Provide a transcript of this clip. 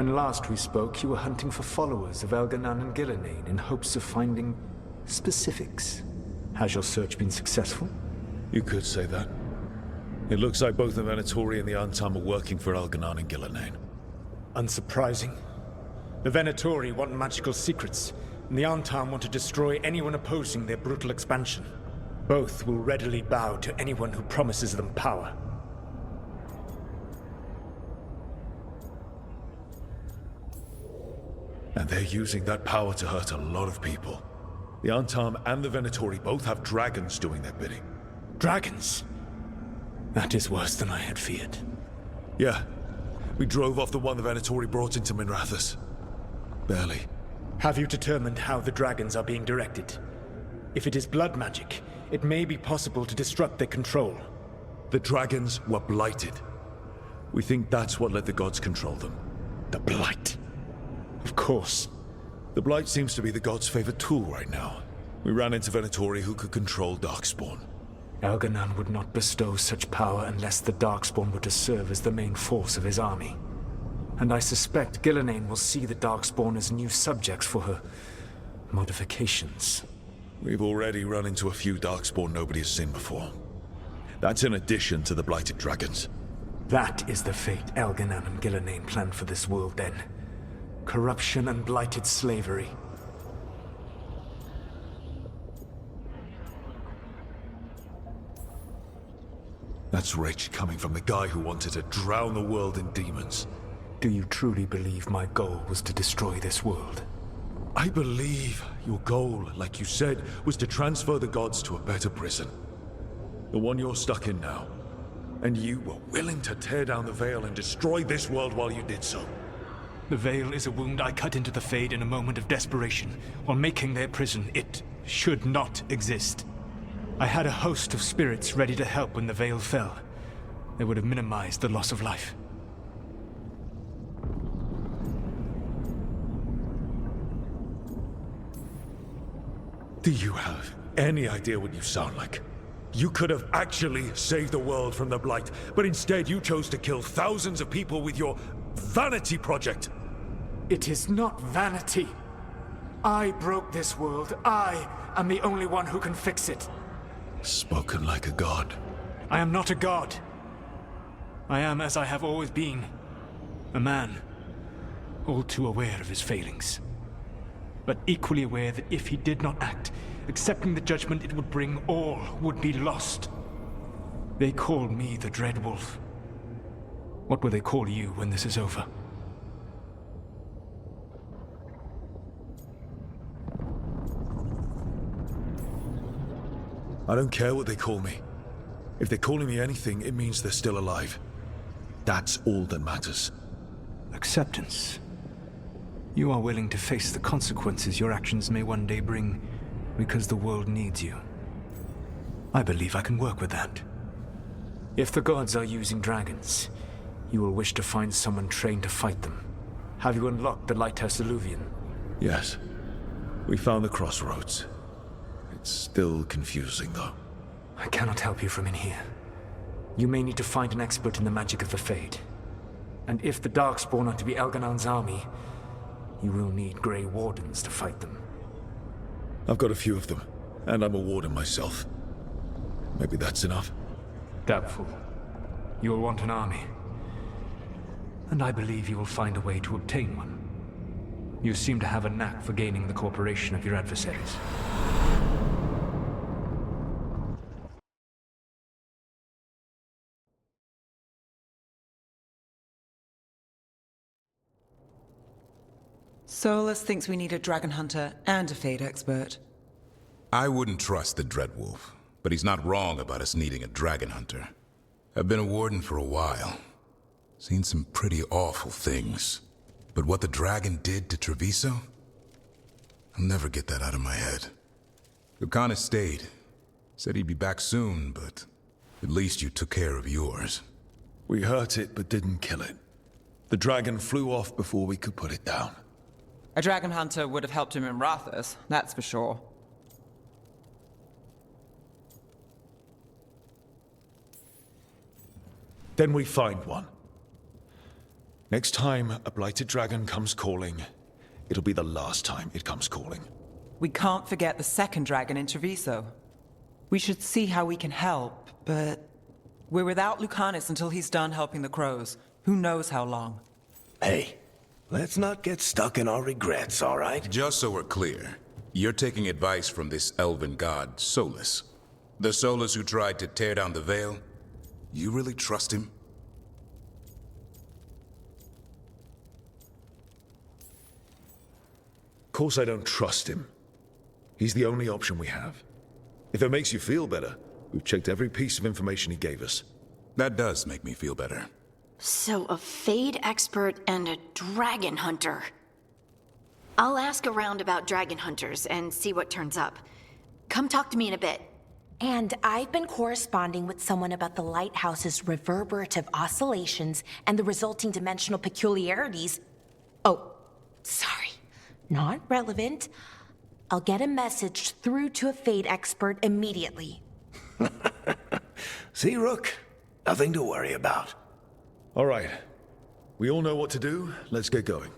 When last we spoke, you were hunting for followers of Elganan and Gillenane in hopes of finding specifics. Has your search been successful? You could say that. It looks like both the Venatori and the Antam are working for Elganan and Gillenane. Unsurprising. The Venatori want magical secrets, and the Antam want to destroy anyone opposing their brutal expansion. Both will readily bow to anyone who promises them power. And they're using that power to hurt a lot of people. The Antam and the Venatori both have dragons doing their bidding. Dragons? That is worse than I had feared. Yeah. We drove off the one the Venatori brought into Minrathous. Barely. Have you determined how the dragons are being directed? If it is blood magic, it may be possible to disrupt their control. The dragons were blighted. We think that's what let the gods control them. The Blight. Of course. The Blight seems to be the gods' favorite tool right now. We ran into Venatori who could control Darkspawn. Elganan would not bestow such power unless the Darkspawn were to serve as the main force of his army. And I suspect Gillenane will see the Darkspawn as new subjects for her modifications. We've already run into a few Darkspawn nobody has seen before. That's in addition to the blighted dragons. That is the fate Elganan and Gillenane planned for this world then. Corruption and blighted slavery. That's rage coming from the guy who wanted to drown the world in demons. Do you truly believe my goal was to destroy this world? I believe your goal, like you said, was to transfer the gods to a better prison. The one you're stuck in now. And you were willing to tear down the Veil and destroy this world while you did so. The Veil is a wound I cut into the Fade in a moment of desperation, while making their prison. It should not exist. I had a host of spirits ready to help when the Veil fell. They would have minimized the loss of life. Do you have any idea what you sound like? You could have actually saved the world from the Blight, but instead you chose to kill thousands of people with your vanity project. It is not vanity. I broke this world. I am the only one who can fix it. Spoken like a god. I am not a god. I am as I have always been. A man. All too aware of his failings. But equally aware that if he did not act, accepting the judgment it would bring, all would be lost. They call me the Dread Wolf. What will they call you when this is over? I don't care what they call me. If they're calling me anything, it means they're still alive. That's all that matters. Acceptance. You are willing to face the consequences your actions may one day bring, because the world needs you. I believe I can work with that. If the gods are using dragons, you will wish to find someone trained to fight them. Have you unlocked the Lighthouse Illuvian? Yes. We found the crossroads. It's still confusing, though. I cannot help you from in here. You may need to find an expert in the magic of the Fade. And if the Darkspawn are to be Elganan's army, you will need Grey Wardens to fight them. I've got a few of them, and I'm a warden myself. Maybe that's enough? Doubtful. You will want an army. And I believe you will find a way to obtain one. You seem to have a knack for gaining the cooperation of your adversaries. Solas thinks we need a dragon hunter and a Fade expert. I wouldn't trust the Dreadwolf, but he's not wrong about us needing a dragon hunter. I've been a warden for a while. Seen some pretty awful things. But what the dragon did to Treviso? I'll never get that out of my head. Lucanus stayed. Said he'd be back soon, but at least you took care of yours. We hurt it, but didn't kill it. The dragon flew off before we could put it down. A dragon hunter would have helped him in Rathus, that's for sure. Then we find one. Next time a blighted dragon comes calling, it'll be the last time it comes calling. We can't forget the second dragon in Treviso. We should see how we can help, but we're without Lucanus until he's done helping the crows. Who knows how long? Hey, let's not get stuck in our regrets, all right? Just so we're clear, you're taking advice from this elven god, Solas. The Solas who tried to tear down the Veil? You really trust him? Of course I don't trust him. He's the only option we have. If it makes you feel better, we've checked every piece of information he gave us. That does make me feel better. So a Fade expert and a dragon hunter. I'll ask around about dragon hunters and see what turns up. Come talk to me in a bit. And I've been corresponding with someone about the lighthouse's reverberative oscillations and the resulting dimensional peculiarities. Oh, sorry. Not relevant. I'll get a message through to a Fade expert immediately. See, Rook? Nothing to worry about. All right. We all know what to do. Let's get going.